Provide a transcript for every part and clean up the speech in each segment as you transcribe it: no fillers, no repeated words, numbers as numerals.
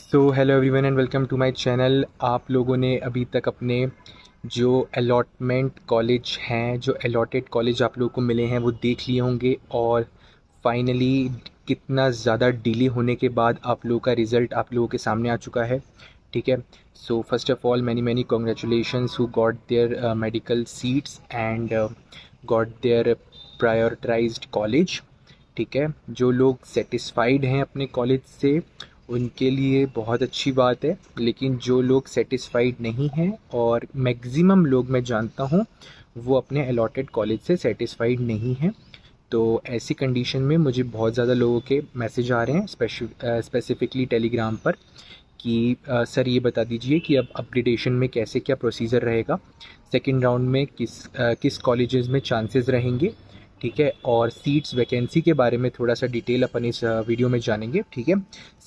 So hello everyone and welcome to my channel. आप लोगों ने अभी तक अपने जो अलॉटमेंट कॉलेज हैं, जो अलॉटेड कॉलेज आप लोगों को मिले हैं, वो देख लिए होंगे। और फाइनली कितना ज़्यादा डिले होने के बाद आप लोगों का रिज़ल्ट आप लोगों के सामने आ चुका है। ठीक है। So first of all many many congratulations who got their medical seats and got their prioritised college. ठीक है। जो लोग सेटिस्फाइड हैं अपने कॉलेज से उनके लिए बहुत अच्छी बात है, लेकिन जो लोग सेटिस्फाइड नहीं हैं, और मैक्सिमम लोग मैं जानता हूँ वो अपने अलॉटेड कॉलेज से सेटिस्फाइड नहीं हैं। तो ऐसी कंडीशन में मुझे बहुत ज़्यादा लोगों के मैसेज आ रहे हैं स्पेसिफिकली टेलीग्राम पर कि सर ये बता दीजिए कि अब अपग्रेडेशन में कैसे क्या प्रोसीजर रहेगा, सेकंड राउंड में किस कॉलेजेस में चांसेस रहेंगे। ठीक है। और सीट्स वैकेंसी के बारे में थोड़ा सा डिटेल अपन इस वीडियो में जानेंगे। ठीक है।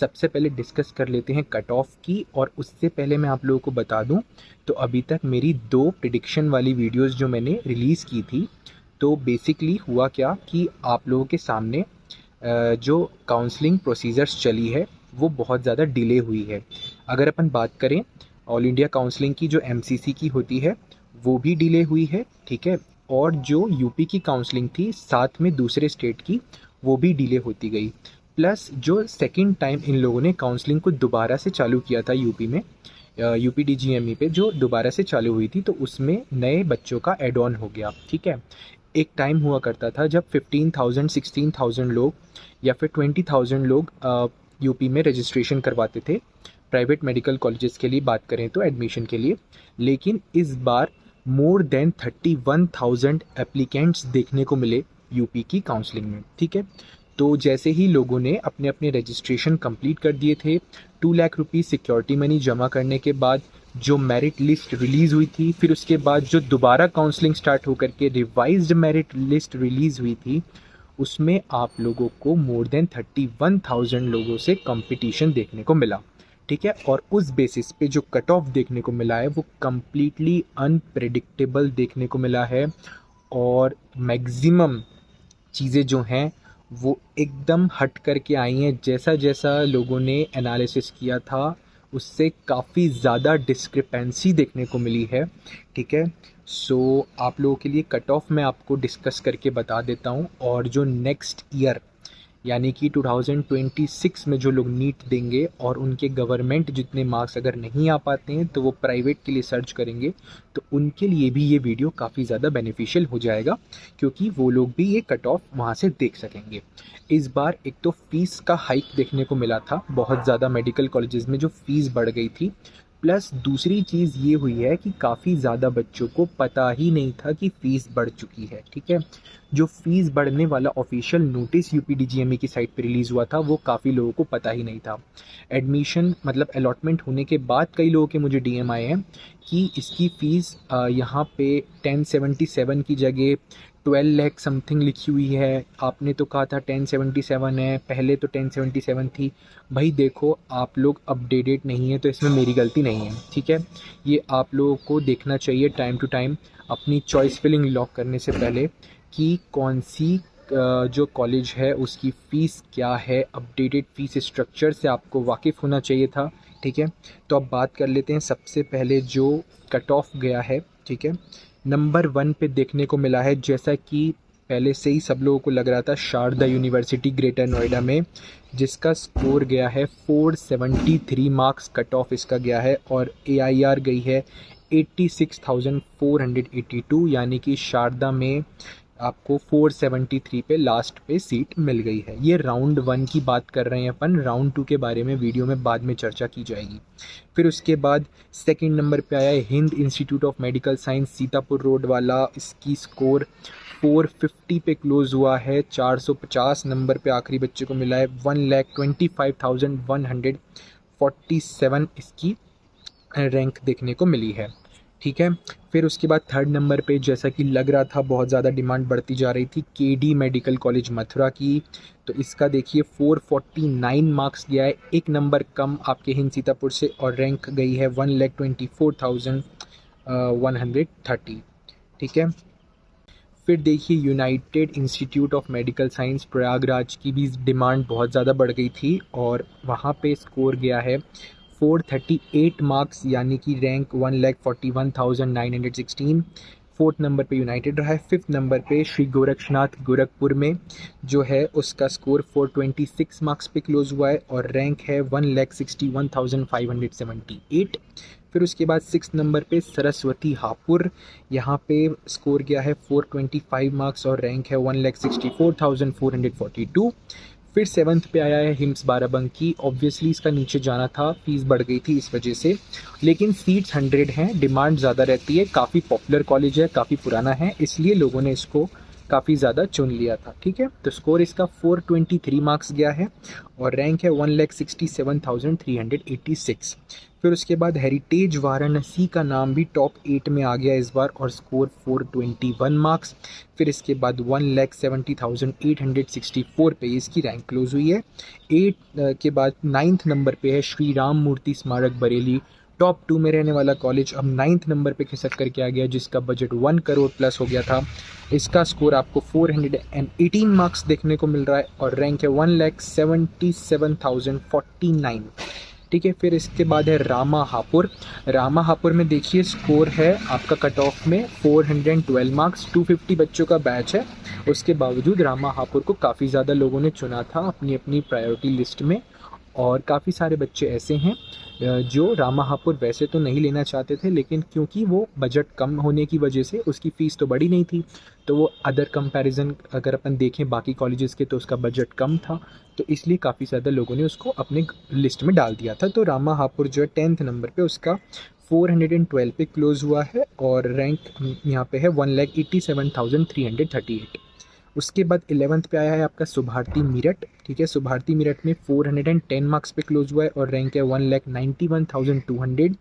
सबसे पहले डिस्कस कर लेते हैं कट ऑफ की, और उससे पहले मैं आप लोगों को बता दूं, तो अभी तक मेरी 2 प्रिडिक्शन वाली वीडियोस जो मैंने रिलीज़ की थी, तो बेसिकली हुआ क्या कि आप लोगों के सामने जो काउंसलिंग प्रोसीजर्स चली है वो बहुत ज़्यादा डिले हुई है। अगर अपन बात करें ऑल इंडिया काउंसलिंग की, जो एमसीसी की होती है, वो भी डिले हुई है। ठीक है। और जो यूपी की काउंसलिंग थी साथ में दूसरे स्टेट की, वो भी डिले होती गई। प्लस जो सेकंड टाइम इन लोगों ने काउंसलिंग को दोबारा से चालू किया था यूपी में, यूपी डीजीएमई पे जो दोबारा से चालू हुई थी, तो उसमें नए बच्चों का एड ऑन हो गया। ठीक है। एक टाइम हुआ करता था जब 15,000 16,000 लोग या फिर 20,000 लोग यूपी में रजिस्ट्रेशन करवाते थे प्राइवेट मेडिकल कॉलेजेस के लिए, बात करें तो एडमिशन के लिए। लेकिन इस बार मोर देन 31,000 एप्लीकेंट्स देखने को मिले यूपी की काउंसलिंग में। ठीक है। तो जैसे ही लोगों ने अपने अपने रजिस्ट्रेशन कंप्लीट कर दिए थे, 2 लाख रुपीज़ सिक्योरिटी मनी जमा करने के बाद जो मेरिट लिस्ट रिलीज़ हुई थी, फिर उसके बाद जो दोबारा काउंसलिंग स्टार्ट होकर के रिवाइज्ड मेरिट लिस्ट रिलीज़ हुई थी, उसमें आप लोगों को मोर देन 31,000 लोगों से कंपटीशन देखने को मिला। ठीक है। और उस बेसिस पे जो कट ऑफ देखने को मिला है वो कम्प्लीटली अनप्रेडिक्टेबल देखने को मिला है। और मैक्सिमम चीज़ें जो हैं वो एकदम हट कर के आई हैं। जैसा जैसा लोगों ने एनालिसिस किया था उससे काफ़ी ज़्यादा डिस्क्रिपेंसी देखने को मिली है। ठीक है। सो आप लोगों के लिए कट ऑफ मैं आपको डिस्कस करके बता देता हूँ। और जो नेक्स्ट ईयर यानी कि 2026 में जो लोग नीट देंगे और उनके गवर्नमेंट जितने मार्क्स अगर नहीं आ पाते हैं तो वो प्राइवेट के लिए सर्च करेंगे, तो उनके लिए भी ये वीडियो काफ़ी ज़्यादा बेनिफिशियल हो जाएगा, क्योंकि वो लोग भी ये कट ऑफ वहाँ से देख सकेंगे। इस बार एक तो फ़ीस का हाइक देखने को मिला था बहुत ज़्यादा, मेडिकल कॉलेजेस में जो फ़ीस बढ़ गई थी। प्लस दूसरी चीज़ ये हुई है कि काफ़ी ज़्यादा बच्चों को पता ही नहीं था कि फ़ीस बढ़ चुकी है। ठीक है। जो फ़ीस बढ़ने वाला ऑफिशियल नोटिस यूपी डीजीएमई की साइट पे रिलीज़ हुआ था वो काफ़ी लोगों को पता ही नहीं था। एडमिशन मतलब अलॉटमेंट होने के बाद कई लोगों के मुझे डीएम आए हैं कि इसकी फ़ीस यहाँ पे 1077 की जगह 12 लाख समथिंग लिखी हुई है, आपने तो कहा था 1077 है, पहले तो 1077 थी। भाई देखो, आप लोग अपडेटेड नहीं है तो इसमें मेरी गलती नहीं है। ठीक है। ये आप लोगों को देखना चाहिए टाइम टू टाइम अपनी चॉइस फिलिंग लॉक करने से पहले कि कौन सी जो कॉलेज है उसकी फ़ीस क्या है। अपडेटेड फ़ीस स्ट्रक्चर से आपको वाकिफ़ होना चाहिए था। ठीक है। तो अब बात कर लेते हैं सबसे पहले जो कट ऑफ गया है। ठीक है। नंबर 1 पे देखने को मिला है, जैसा कि पहले से ही सब लोगों को लग रहा था, शारदा यूनिवर्सिटी ग्रेटर नोएडा में, जिसका स्कोर गया है 473 मार्क्स कट ऑफ इसका गया है। और एआईआर गई है 86,482, यानी कि शारदा में आपको 473 पे लास्ट पे सीट मिल गई है। ये राउंड 1 की बात कर रहे हैं अपन, राउंड 2 के बारे में वीडियो में बाद में चर्चा की जाएगी। फिर उसके बाद सेकंड नंबर पे आया है Hind institute of medical science Sitapur road वाला, इसकी स्कोर 450 पे क्लोज़ हुआ है। 450 नंबर पे आखिरी बच्चे को मिला है। 1,25,147 इसकी रैंक देखने को मिली है। ठीक है। फिर उसके बाद थर्ड नंबर पे, जैसा कि लग रहा था बहुत ज़्यादा डिमांड बढ़ती जा रही थी, केडी मेडिकल कॉलेज मथुरा की, तो इसका देखिए 449 मार्क्स गया है, एक नंबर कम आपके हिंद सीतापुर से, और रैंक गई है 1,24,130। ठीक है। फिर देखिए United institute of medical science Prayagraj की भी डिमांड बहुत ज़्यादा बढ़ गई थी और वहाँ पे स्कोर गया है 438 मार्क्स, यानी कि रैंक 1,41,916। फोर्थ नंबर पे यूनाइटेड रहा है। फिफ्थ नंबर पे श्री गोरक्षनाथ गोरखपुर में जो है उसका स्कोर 426 मार्क्स पे क्लोज हुआ है और रैंक है 1,61,578। फिर उसके बाद सिक्स नंबर पे सरस्वती हापुर, यहाँ पे स्कोर गया है 425 मार्क्स और रैंक है 1,64,442। फिर सेवन्थ पे आया है हिम्स बाराबंकी। ऑब्वियसली इसका नीचे जाना था, फीस बढ़ गई थी इस वजह से, लेकिन सीट्स 100 हैं, डिमांड ज़्यादा रहती है, काफ़ी पॉपुलर कॉलेज है, काफ़ी पुराना है, इसलिए लोगों ने इसको काफ़ी ज़्यादा चुन लिया था। ठीक है, तो स्कोर इसका 423 मार्क्स गया है और रैंक है 1,67,386। फिर उसके बाद हेरिटेज वाराणसी का नाम भी टॉप 8 में आ गया इस बार और स्कोर 421 मार्क्स। फिर इसके बाद 1,70,864 पे इसकी रैंक क्लोज हुई है। 8 के बाद 9th नंबर पे है श्री राम मूर्ति स्मारक बरेली, टॉप 2 में रहने वाला कॉलेज अब 9th नंबर पे खिसक करके आ गया, जिसका बजट 1 करोड़ प्लस हो गया था। इसका स्कोर आपको 418 मार्क्स देखने को मिल रहा है और रैंक है 1,77,049। ठीक है, फिर इसके बाद है रामा हापुर। रामा हापुर में देखिए स्कोर है आपका कट ऑफ में 412 मार्क्स, 250 बच्चों का बैच है। उसके बावजूद रामा हापुर को काफ़ी ज़्यादा लोगों ने चुना था अपनी अपनी प्रायोरिटी लिस्ट में और काफ़ी सारे बच्चे ऐसे हैं जो रामा हापुर वैसे तो नहीं लेना चाहते थे, लेकिन क्योंकि वो बजट कम होने की वजह से उसकी फ़ीस तो बड़ी नहीं थी, तो वो अदर कंपैरिजन अगर अपन देखें बाकी कॉलेजेस के तो उसका बजट कम था, तो इसलिए काफ़ी ज़्यादा लोगों ने उसको अपने लिस्ट में डाल दिया था। तो रामा हापुर जो है 10th नंबर पे उसका 412 पे क्लोज हुआ है और रैंक यहाँ पे है 1,87,338। उसके बाद 11th पे आया है आपका सुभारती मीरठ। ठीक है, सुभारती मीरठ में 410 मार्क्स पे क्लोज हुआ है और रैंक है 1,91,200।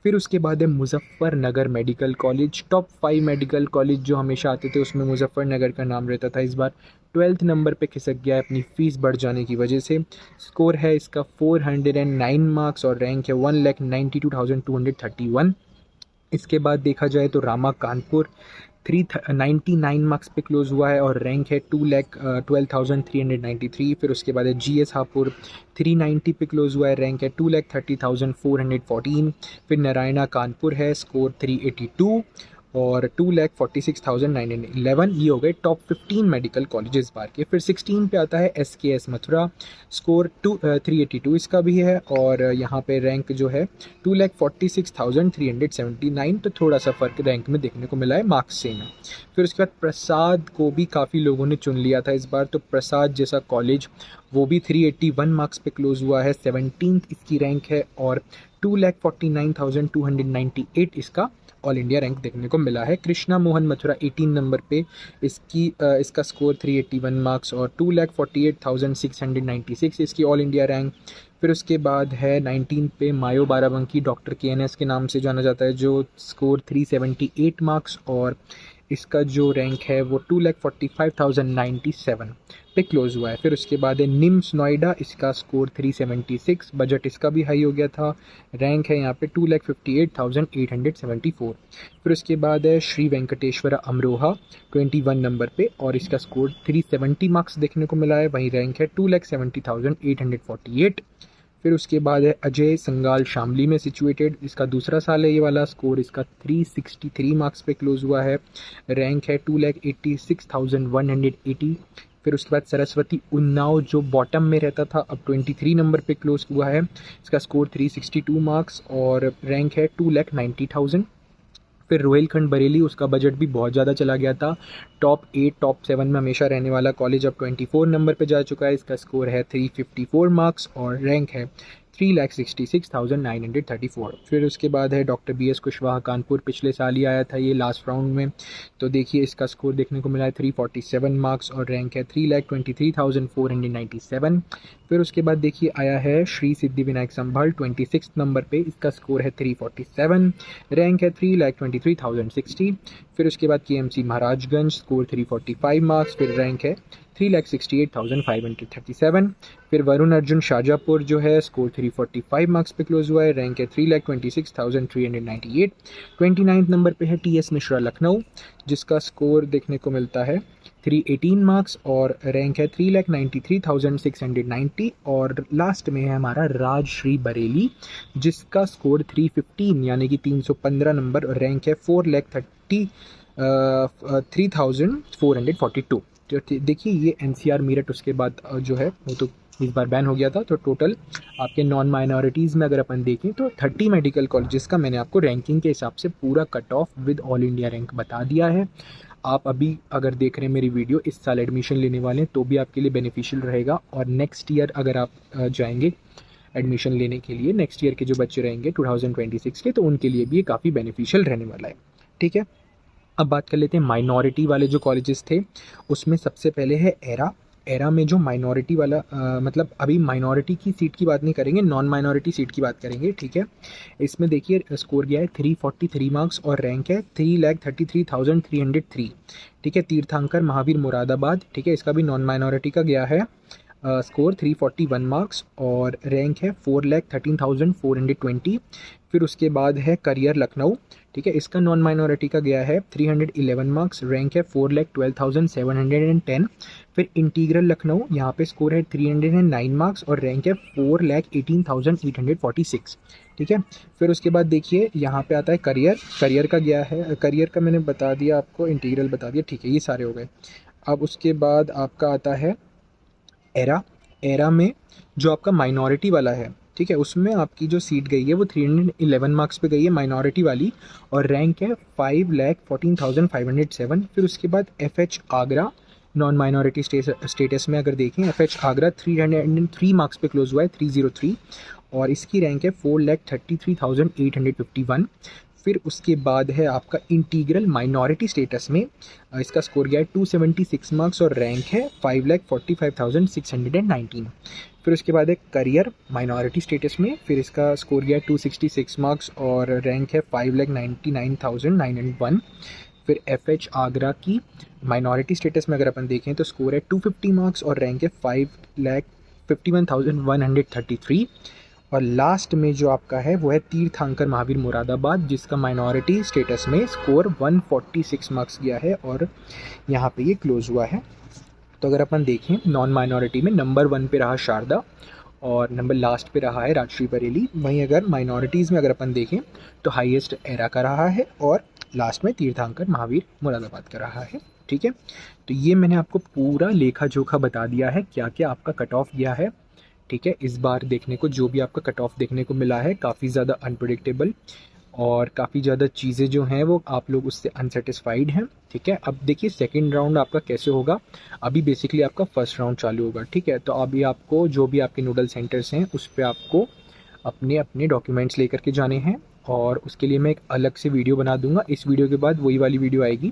फिर उसके बाद है Muzaffarnagar medical college. Top 5 medical college जो हमेशा आते थे उसमें मुजफ्फरनगर का नाम रहता था, इस बार 12th नंबर पे खिसक गया है अपनी फ़ीस बढ़ जाने की वजह से। स्कोर है इसका 409 मार्क्स और रैंक है 1,92,231। इसके बाद देखा जाए तो रामा कानपुर 399 मार्क्स पे क्लोज हुआ है और रैंक है 2,12,393। फिर उसके बाद है GS हापुर 390 पे क्लोज हुआ है, रैंक है 2,30,414। फिर नारायणा कानपुर है, स्कोर 382 और 2,46,911। ये हो गए टॉप 15 मेडिकल कॉलेजेस बार के। फिर 16 पे आता है SKS मथुरा, स्कोर 382 इसका भी है और यहाँ पे रैंक जो है 2,46,379, तो थोड़ा सा फ़र्क रैंक में देखने को मिला है, मार्क्स सेम है। फिर उसके बाद प्रसाद को भी काफ़ी लोगों ने चुन लिया था इस बार, तो प्रसाद जैसा कॉलेज वो भी 381 मार्क्स पे क्लोज हुआ है, 17th इसकी रैंक है और 2,49,298 इसका ऑल इंडिया रैंक देखने को मिला है। कृष्णा मोहन मथुरा 18 नंबर पे इसका स्कोर 381 मार्क्स और 2,48,696 इसकी ऑल इंडिया रैंक। फिर उसके बाद है 19 पे मायो बाराबंकी, डॉक्टर KNS के नाम से जाना जाता है, जो स्कोर 378 मार्क्स और इसका जो रैंक है वो 2,45,097 पे क्लोज हुआ है। फिर उसके बाद है निम्स नोएडा, इसका स्कोर 376, बजट इसका भी हाई हो गया था, रैंक है यहाँ पे 2,58,874। फिर उसके बाद है श्री वेंकटेश्वरा अमरोहा 21 नंबर पे और इसका स्कोर 370 मार्क्स देखने को मिला है, वहीं रैंक है 2,70,848। फिर उसके बाद है अजय संगाल शामली में सिचुएटेड, इसका दूसरा साल है ये वाला, स्कोर इसका 363 मार्क्स पे क्लोज हुआ है, रैंक है 2,86,180। फिर उसके बाद सरस्वती उन्नाव जो बॉटम में रहता था अब 23 नंबर पे क्लोज हुआ है, इसका स्कोर 362 मार्क्स और रैंक है 2,90,000। फिर रोहिलखंड बरेली, उसका बजट भी बहुत ज़्यादा चला गया था, टॉप 8 टॉप 7 में हमेशा रहने वाला कॉलेज अब 24 नंबर पे जा चुका है, इसका स्कोर है 354 मार्क्स और रैंक है 3,66,934। फिर उसके बाद है डॉक्टर BS कुशवाहा कानपुर, पिछले साल ही आया था ये लास्ट राउंड में, तो देखिए इसका स्कोर देखने को मिला है 347 मार्क्स और रैंक है 3,23,497। फिर उसके बाद देखिए आया है श्री सिद्धि विनायक संभाल 26 नंबर पे, इसका स्कोर है 347, रैंक है 3,23,060। फिर उसके बाद KMC महाराजगंज, स्कोर 345 मार्क्स, फिर रैंक है 3,68,537। फिर वरुण अर्जुन शाजापुर जो है स्कोर 345 मार्क्स पे क्लोज हुआ है, रैंक है 3,26,398। 29 नंबर पे है TS मिश्रा लखनऊ, जिसका स्कोर देखने को मिलता है 318 मार्क्स और रैंक है 3,93,690। और लास्ट में है हमारा राजश्री बरेली, जिसका स्कोर 315 यानी कि 315 नंबर और रैंक है 4,33,442। तो देखिए ये NCR मेरठ उसके बाद जो है वो तो इस बार बैन हो गया था। तो टोटल आपके नॉन माइनॉरिटीज़ में अगर अपन देखें तो 30 मेडिकल कॉलेजेस का मैंने आपको रैंकिंग के हिसाब से पूरा cut off with all India rank बता दिया है। आप अभी अगर देख रहे हैं मेरी वीडियो, इस साल एडमिशन लेने वाले हैं तो भी आपके लिए बेनिफिशियल रहेगा। और नेक्स्ट ईयर अगर आप जाएंगे एडमिशन लेने के लिए, नेक्स्ट ईयर के जो बच्चे रहेंगे 2026 के, तो उनके लिए भी ये काफ़ी बेनिफिशियल रहने वाला है। ठीक है, अब बात कर लेते हैं माइनॉरिटी वाले जो कॉलेजेस थे। उसमें सबसे पहले है एरा में जो माइनॉरिटी वाला मतलब अभी माइनॉरिटी की सीट की बात नहीं करेंगे, नॉन माइनॉरिटी सीट की बात करेंगे। ठीक है, इसमें देखिए स्कोर गया है 343 मार्क्स और रैंक है 3,33,303। ठीक है, तीर्थंकर महावीर मुरादाबाद, ठीक है, इसका भी नॉन माइनॉरिटी का गया है स्कोर 341 मार्क्स और रैंक है 4,13,420। फिर उसके बाद है करियर लखनऊ, ठीक है, इसका नॉन माइनॉरिटी का गया है 311 मार्क्स, रैंक है 4,12,710। फिर इंटीग्रल लखनऊ, यहाँ पे स्कोर है 309 मार्क्स और रैंक है 4,18,846। ठीक है, फिर उसके बाद देखिए यहाँ पे आता है करियर का गया है, करियर का मैंने बता दिया आपको, इंटीग्रल बता दिया। ठीक है, ये सारे हो गए। अब उसके बाद आपका आता है एरा में जो आपका माइनॉरिटी वाला है, ठीक है, उसमें आपकी जो सीट गई है वो 311 मार्क्स पे गई है माइनॉरिटी वाली और रैंक है 5,14,507। फिर उसके बाद FH Agra non minority status में अगर देखें, FH आगरा 303 मार्क्स पे क्लोज हुआ है, 303, और इसकी रैंक है 4,33,851। फिर उसके बाद है आपका इंटीग्रल माइनॉरिटी स्टेटस में, इसका स्कोर गया है 276 मार्क्स और रैंक है 5,45,619। फिर उसके बाद है करियर माइनॉरिटी स्टेटस में, फिर इसका स्कोर गया है 266 मार्क्स और रैंक है 5,99,901। फिर FH आगरा की माइनॉरिटी स्टेटस में अगर अपन देखें तो स्कोर है 250 मार्क्स और रैंक है 5,51,133। और लास्ट में जो आपका है वो है तीर्थंकर महावीर मुरादाबाद, जिसका माइनॉरिटी स्टेटस में स्कोर 146 मार्क्स गया है और यहाँ पे ये क्लोज हुआ है। तो अगर अपन देखें नॉन माइनॉरिटी में नंबर 1 पे रहा शारदा और नंबर लास्ट पे रहा है राजश्री बरेली। वहीं अगर माइनॉरिटीज़ में अगर अपन देखें तो हाईएस्ट एरा का रहा है और लास्ट में तीर्थंकर महावीर मुरादाबाद का रहा है। ठीक है, तो ये मैंने आपको पूरा लेखा जोखा बता दिया है क्या क्या आपका कट ऑफ गया है। ठीक है, इस बार देखने को जो भी आपका कट ऑफ देखने को मिला है काफ़ी ज़्यादा अनप्रेडिक्टेबल और काफ़ी ज़्यादा चीज़ें जो हैं वो आप लोग उससे अनसेटिस्फाइड हैं। ठीक है, अब देखिए सेकंड राउंड आपका कैसे होगा। अभी बेसिकली आपका फर्स्ट राउंड चालू होगा। ठीक है, तो अभी आपको जो भी आपके नोडल सेंटर्स हैं उस पर आपको अपने अपने डॉक्यूमेंट्स लेकर के जाने हैं और उसके लिए मैं एक अलग से वीडियो बना दूंगा। इस वीडियो के बाद वही वाली वीडियो आएगी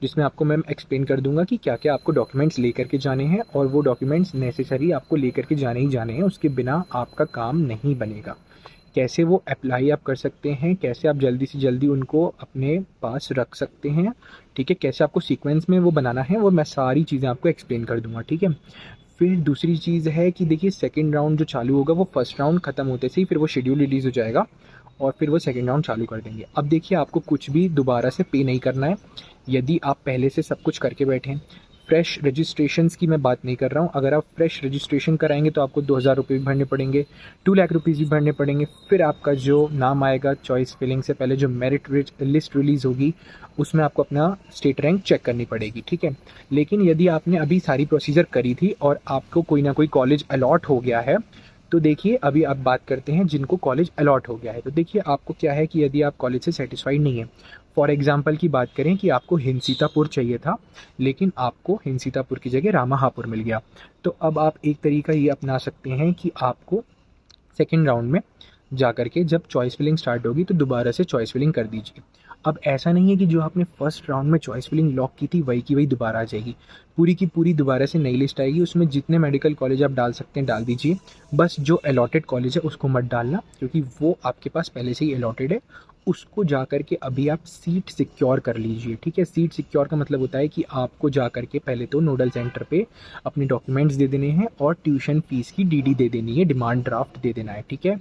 जिसमें आपको मैं एक्सप्लेन कर दूंगा कि क्या क्या आपको डॉक्यूमेंट्स लेकर के जाने हैं और वो डॉक्यूमेंट्स नेसेसरी आपको लेकर के जाने ही जाने हैं, उसके बिना आपका काम नहीं बनेगा। कैसे वो अप्लाई आप कर सकते हैं, कैसे आप जल्दी से जल्दी उनको अपने पास रख सकते हैं। ठीक है, कैसे आपको सीक्वेंस में वो बनाना है, वो मैं सारी चीज़ें आपको एक्सप्लेन कर दूंगा। ठीक है, फिर दूसरी चीज़ है कि देखिए सेकंड राउंड जो चालू होगा वो फर्स्ट राउंड ख़त्म होते से ही फिर वो शेड्यूल रिलीज़ हो जाएगा और फिर वो सेकंड राउंड चालू कर देंगे। अब देखिए आपको कुछ भी दोबारा से पे नहीं करना है यदि आप पहले से सब कुछ करके बैठे हैं। फ्रेश रजिस्ट्रेशंस की मैं बात नहीं कर रहा हूँ। अगर आप फ्रेश रजिस्ट्रेशन कराएंगे तो आपको 2,000 रुपये भी भरने पड़ेंगे, 2 लाख रुपीज़ भी भरने पड़ेंगे। फिर आपका जो नाम आएगा चॉइस फिलिंग से पहले जो मेरिट लिस्ट रिलीज़ होगी उसमें आपको अपना स्टेट रैंक चेक करनी पड़ेगी। ठीक है, लेकिन यदि आपने अभी सारी प्रोसीजर करी थी और आपको कोई ना कोई कॉलेज अलॉट हो गया है तो देखिए अभी आप बात करते हैं जिनको कॉलेज अलॉट हो गया है। तो देखिए आपको क्या है कि यदि आप कॉलेज से सेटिस्फाइड नहीं है, फॉर एग्जांपल की बात करें कि आपको हिंसीतापुर चाहिए था लेकिन आपको हिंसीतापुर की जगह रामाहापुर मिल गया, तो अब आप एक तरीका ये अपना सकते हैं कि आपको सेकेंड राउंड में जा कर के जब चॉइस फिलिंग स्टार्ट होगी तो दोबारा से चॉइस फिलिंग कर दीजिए। अब ऐसा नहीं है कि जो आपने फर्स्ट राउंड में चॉइस फिलिंग लॉक की थी वही की वही दोबारा आ जाएगी, पूरी की पूरी दोबारा से नई लिस्ट आएगी। उसमें जितने मेडिकल कॉलेज आप डाल सकते हैं डाल दीजिए, बस जो अलॉटेड कॉलेज है उसको मत डालना, क्योंकि वो आपके पास पहले से ही अलॉटेड है। उसको जा कर के अभी आप सीट सिक्योर कर लीजिए, ठीक है। सीट सिक्योर का मतलब होता है कि आपको जा कर के पहले तो नोडल सेंटर पे अपने डॉक्यूमेंट्स दे देने हैं और ट्यूशन फ़ीस की डीडी दे देनी है, डिमांड ड्राफ्ट दे देना है, ठीक है।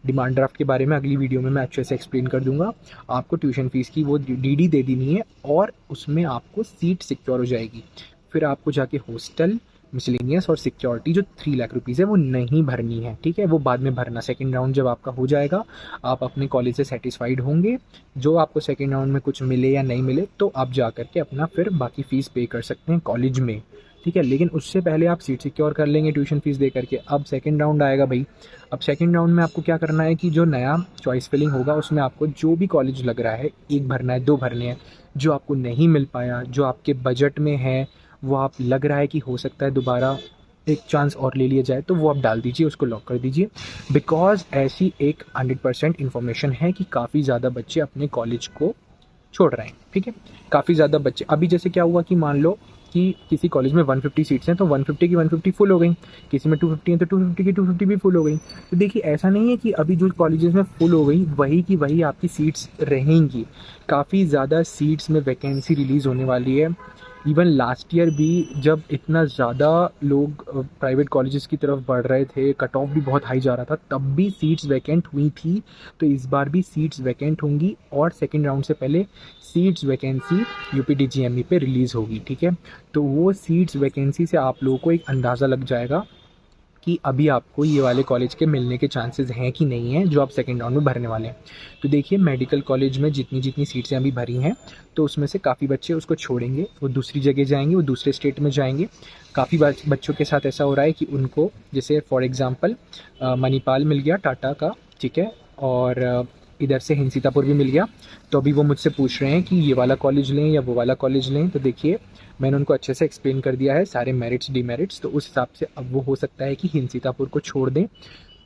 डिमांड ड्राफ्ट के बारे में अगली वीडियो में मैं अच्छे से एक्सप्लेन कर दूंगा। आपको ट्यूशन फ़ीस की वो डीडी दे देनी है और उसमें आपको सीट सिक्योर हो जाएगी। फिर आपको जाके हॉस्टल, मिसलेनियस और सिक्योरिटी जो 3 लाख रुपीज़ है वो नहीं भरनी है, ठीक है। वो बाद में भरना, सेकंड राउंड जब आपका हो जाएगा, आप अपने कॉलेज से सेटिस्फाइड होंगे, जो आपको सेकंड राउंड में कुछ मिले या नहीं मिले तो आप जा कर के अपना फिर बाकी फ़ीस पे कर सकते हैं कॉलेज में, ठीक है। लेकिन उससे पहले आप सीट सिक्योर कर लेंगे ट्यूशन फ़ीस दे करके। अब सेकंड राउंड आएगा भाई। अब सेकंड राउंड में आपको क्या करना है कि जो नया चॉइस फिलिंग होगा उसमें आपको जो भी कॉलेज लग रहा है, 1 भरना है, 2 भरने हैं, जो आपको नहीं मिल पाया, जो आपके बजट में है, वो आप लग रहा है कि हो सकता है दोबारा एक चांस और ले लिया जाए, तो वो आप डाल दीजिए, उसको लॉक कर दीजिए। बिकॉज़ ऐसी एक 100% इन्फॉर्मेशन है कि काफ़ी ज़्यादा बच्चे अपने कॉलेज को छोड़ रहे हैं, ठीक है। काफ़ी ज़्यादा बच्चे, अभी जैसे क्या हुआ कि मान लो कि किसी कॉलेज में 150 सीट्स हैं तो 150 की 150 फुल हो गई, किसी में 250 हैं तो 250 की 250 भी फुल हो गई। तो देखिए ऐसा नहीं है कि अभी जो कॉलेजेस में फुल हो गई वही की वही आपकी सीट्स रहेंगी। काफ़ी ज़्यादा सीट्स में वैकेंसी रिलीज़ होने वाली है। इवन लास्ट ईयर भी जब इतना ज़्यादा लोग प्राइवेट कॉलेजेस की तरफ बढ़ रहे थे, कट ऑफ भी बहुत हाई जा रहा था, तब भी सीट्स वैकेंट हुई थी। तो इस बार भी सीट्स वैकेंट होंगी और सेकेंड राउंड से पहले सीट्स वैकेंसी यूपीडीजीएमई पे रिलीज़ होगी, ठीक है। तो वो सीट्स वैकेंसी से आप लोगों को एक अंदाज़ा लग जाएगा कि अभी आपको ये वाले कॉलेज के मिलने के चांसेस हैं कि नहीं हैं जो आप सेकंड राउंड में भरने वाले हैं। तो देखिए मेडिकल कॉलेज में जितनी जितनी सीट्स अभी भरी हैं तो उसमें से काफ़ी बच्चे उसको छोड़ेंगे, वो दूसरी जगह जाएंगे, वो दूसरे स्टेट में जाएंगे। काफ़ी बच्चों के साथ ऐसा हो रहा है कि उनको जैसे फॉर एग्ज़ाम्पल मणिपाल मिल गया टाटा का, ठीक है, और इधर से हिंसीतापुर भी मिल गया। तो अभी वो मुझसे पूछ रहे हैं कि ये वाला कॉलेज लें या वो वाला कॉलेज लें। तो देखिए मैंने उनको अच्छे से एक्सप्लेन कर दिया है सारे मेरिट्स डिमेरिट्स, तो उस हिसाब से अब वो हो सकता है कि हिंसीतापुर को छोड़ दें।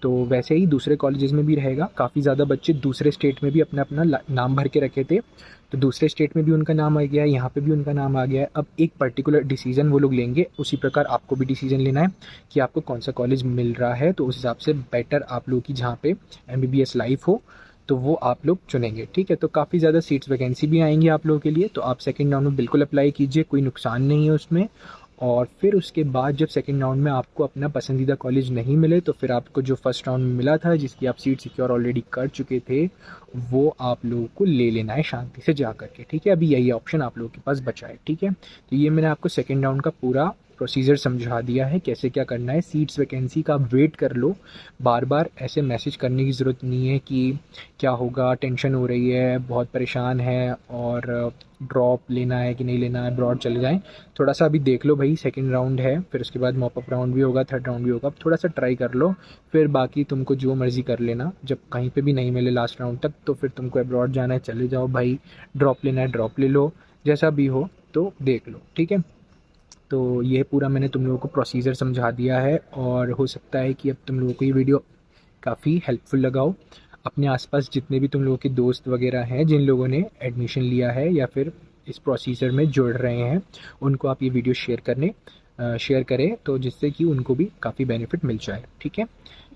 तो वैसे ही दूसरे कॉलेजेस में भी रहेगा। काफ़ी ज़्यादा बच्चे दूसरे स्टेट में भी अपना अपना नाम भर के रखे थे, तो दूसरे स्टेट में भी उनका नाम आ गया है, यहाँ पे भी उनका नाम आ गया है। अब एक पर्टिकुलर डिसीजन वो लोग लेंगे, उसी प्रकार आपको भी डिसीजन लेना है कि आपको कौन सा कॉलेज मिल रहा है। तो उस हिसाब से बेटर आप लोग की जहाँ पे MBBS लाइफ हो तो वो आप लोग चुनेंगे, ठीक है। तो काफ़ी ज़्यादा सीट्स वैकेंसी भी आएंगी आप लोगों के लिए, तो आप सेकंड राउंड में बिल्कुल अप्लाई कीजिए, कोई नुकसान नहीं है उसमें। और फिर उसके बाद जब सेकंड राउंड में आपको अपना पसंदीदा कॉलेज नहीं मिले तो फिर आपको जो फर्स्ट राउंड में मिला था जिसकी आप सीट सिक्योर ऑलरेडी कर चुके थे वो आप लोगों को ले लेना है शांति से जा करके, ठीक है। अभी यही ऑप्शन आप लोगों के पास बचा है, ठीक है। तो ये मैंने आपको सेकंड राउंड का पूरा प्रोसीजर समझा दिया है कैसे क्या करना है। सीट्स वैकेंसी का वेट कर लो, बार बार ऐसे मैसेज करने की ज़रूरत नहीं है कि क्या होगा, टेंशन हो रही है, बहुत परेशान है और ड्रॉप लेना है कि नहीं लेना है, ब्रॉड चले जाएं। थोड़ा सा अभी देख लो भाई, सेकंड राउंड है, फिर उसके बाद मॉप अप राउंड भी होगा, थर्ड राउंड भी होगा, थोड़ा सा ट्राई कर लो, फिर बाकी तुमको जो मर्ज़ी कर लेना। जब कहीं पे भी नहीं मिले लास्ट राउंड तक तो फिर तुमको अब्रॉड जाना है चले जाओ भाई, ड्रॉप लेना है ड्रॉप ले लो, जैसा भी हो तो देख लो, ठीक है। तो ये पूरा मैंने तुम लोगों को प्रोसीजर समझा दिया है और हो सकता है कि अब तुम लोगों को ये वीडियो काफ़ी हेल्पफुल लगा हो। अपने आसपास जितने भी तुम लोगों के दोस्त वगैरह हैं जिन लोगों ने एडमिशन लिया है या फिर इस प्रोसीजर में जुड़ रहे हैं उनको आप ये वीडियो शेयर करें तो जिससे कि उनको भी काफ़ी बेनिफिट मिल जाए, ठीक है।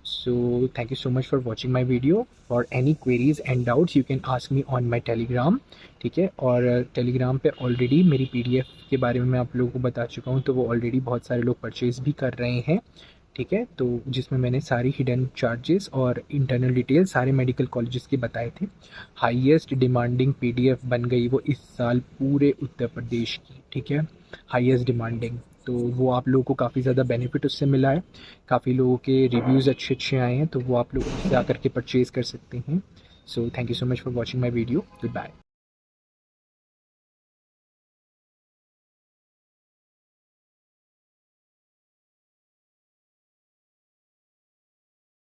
सो thank you so much for watching my video. For any queries and doubts you can ask me on my Telegram, ठीक है। और टेलीग्राम पे ऑलरेडी मेरी PDF के बारे में मैं आप लोगों को बता चुका हूँ, तो वो ऑलरेडी बहुत सारे लोग परचेज़ भी कर रहे हैं, ठीक है। तो जिसमें मैंने सारी हिडन चार्जेस और इंटरनल डिटेल सारे मेडिकल कॉलेजेस के बताए थे। हाईएस्ट डिमांडिंग PDF बन गई वो इस साल पूरे उत्तर प्रदेश की, ठीक है, हाईएस्ट डिमांडिंग। तो वो आप लोगों को काफ़ी ज़्यादा बेनिफिट उससे मिला है, काफ़ी लोगों के रिव्यूज़ अच्छे अच्छे आए हैं, तो वो आप लोग उससे आकर के परचेज़ कर सकते हैं। So thank you so much for watching my video, good bye.